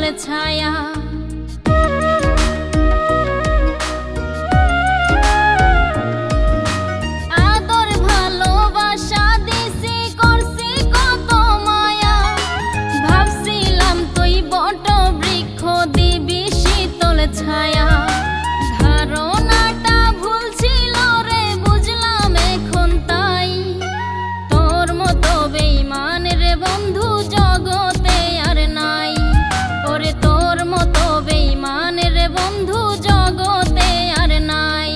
তোলে ছায়া। আদর ভালোবাসা দিছি, করছি কত মায়া। ভাবছিলাম তুই বট বৃক্ষ, দিবি শীতল ছায়া। ধারণাটা ভুল ছিল রে, বুঝলাম এখন তাই। তোর মতো বেঈমান রে বন্ধু জগতে আর নাই। ওরে তোর মতো বেঈমান রে বন্ধু জগতে আর নাই।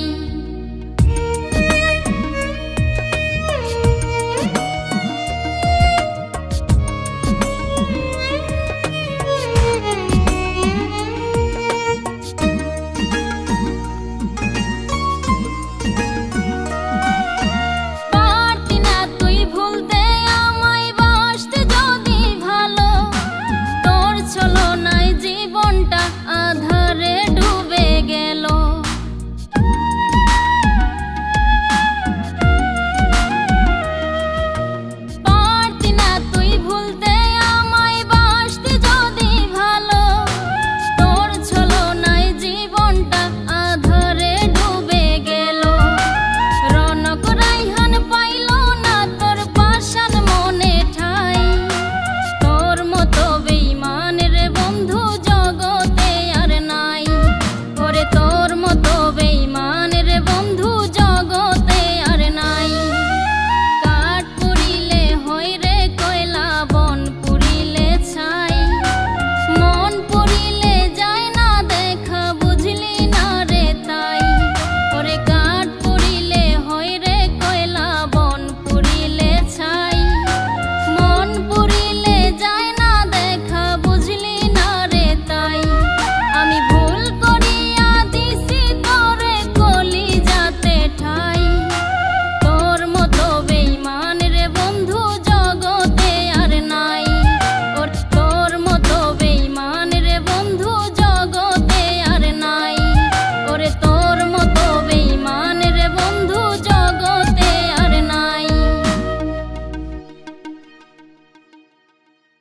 পারতি না তুই ভুলতে আমায়, বাসতে যদি ভালো। তোর ছল